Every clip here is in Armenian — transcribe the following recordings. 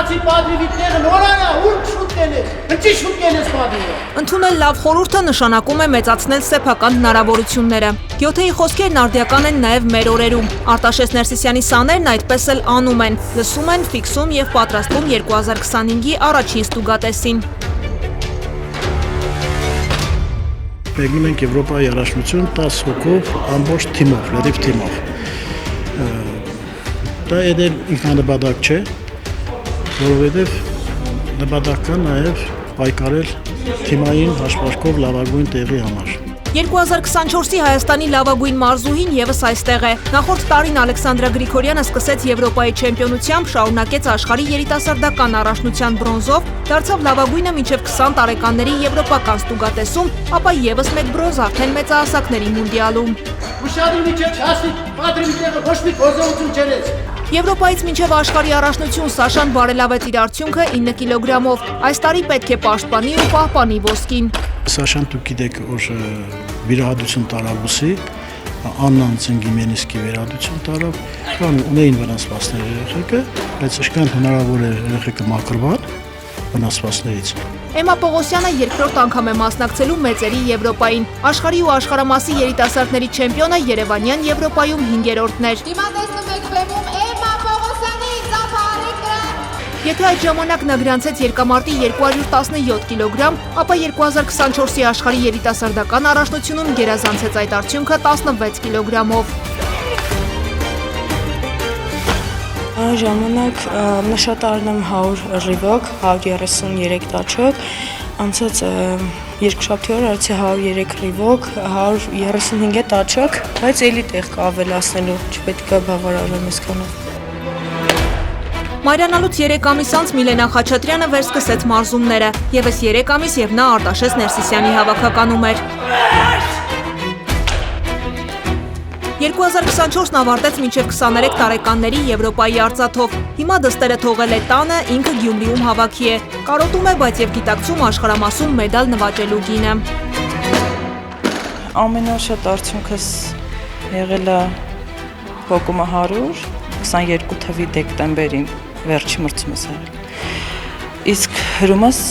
Չասի պատրիվի տեղը նորանա, ուր շուտկեն ես, հնչի շուտկեն ես պատրիվը։ Ընդունել լավ խորհուրդը նշանակում է մեծացնել սեփական հնարավորությունները։ Գյոթեի խոսքերն արդիական են նաև մեր օրերում։ Արտաշես Ներսիսյանի սաներն այդպես էլ անում են, լսում են, ֆիքսում եւ պատրաստվում 2025-ի առաջին ստուգատեսին։ Մեկնում ենք Եվրոպայի առաջնություն 10 հոգով ամբողջ թիմով, լրիվ թիմով։ Դա edel ինքնանպատակ չէ, որովհետև նպատակ կա նաև պայքարել թիմային հաշվարկով լավագույն տեղի համար։ 2024-ի Հայաստանի լավագույն մարզուհին եւս այստեղ է։ Նախորդ տարին Ալեքսանդրա Գրիգորյանը սկսեց Եվրոպայի չեմպիոնությամբ, շարունակեց աշխարհի երիտասարդական առաջնության բրոնզով, դարձավ լավագույնը մինչև 20 տարեկանների եվրոպական ստուգատեսում, ապա եւս մեկ բրոնզ արդեն մեծահասակների մունդիալում։ Ուշադրի միջև չասի պատրիվի տեղը ոչ մի գործողություն չերեց։ Եվրոպայից մինչև աշխարհի առաջնություն Սաշան բարելավեց իր արդյունքը 9 կիլոգրամով։ Այս տարի պետք է պաշտպանի ու պահպանի ոսկին։ Սաշան դուք գիտեք, որ վիրահատություն տարավ ուսի, Աննան Ցնգիմենիսկի վիրահատություն տարավ, կան ունեին վնասվածքներ երեխեքը, բայց իշքան հնարավոր է երեխեքը մաքրվան վնասվածքներից։ Էմմա Պողոսյանը երկրորդ անգամ է մասնակցելու մեծերի Եվրոպային։ Աշխարհի ու աշխարհամասի երիտասարդների չեմպիոնը Երևանյան Եվրոպայում 5-րդն էր։ Հիմա տեսնում եք բեմում Էմմա Պողոսյանի ծափահարիկը։ Եթե այդ ժամանակ նա գրանցեց երկամարտի 217 կիլոգրամ, ապա 2024-ի աշխարհի երիտասարդական առաջնությունում գերազանցեց այդ արդյունքը 16 կիլոգրամով։ Այն ժամանակ նշատարն եմ 100 ռիվոկ, 133 տաչոկ, անցած երկշաբթի օր արեցի 103 ռիվոկ, 135 տաչոկ, բայց էլի տեղ կա ավելացնելու, չպետք է բավարարեմ այսքանով։ Մայրանալուց 3 ամիս անց Միլենա Խաչատրյանը վերսկսեց մարզումները, եւս 3 ամիս եւ նա Արտաշես Ներսիսյանի հավաքականում էր։ 2024-ն ավարտեց մինչև 23 տարեկանների Եվրոպայի արծաթով։ Հիմա դստերը թողել է տանը, ինքը Գյումրիում հավաքի է։ Կարոտում է, բայց եւ գիտակցում աշխարհամասում մեդալ նվաճելու գինը։ Ամենաշատ արդյունքս եղել է փոկումը 100, 22 թվականի դեկտեմբերին վերջի մրցումս եղել։ Իսկ հրումս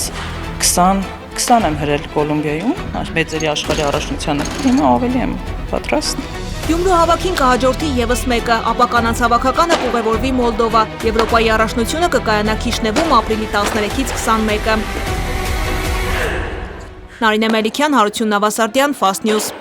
20 եմ հրել Կոլումբիայում, մեծերի աշխարհի առաջնությանը։ Հիմա ավելի եմ պատրաստ։ Գյումրու հավաքին կհաջորդի եւս մեկը, ապա կանանց հավաքականը կուղևորվի Մոլդովա։ Եվրոպայի առաջնությունը կկայանա Քիշնևում ապրիլի 13-ից 21-ը։ Նարինե Մելիքյան, Հարություն Նավասարդյան, Fast News։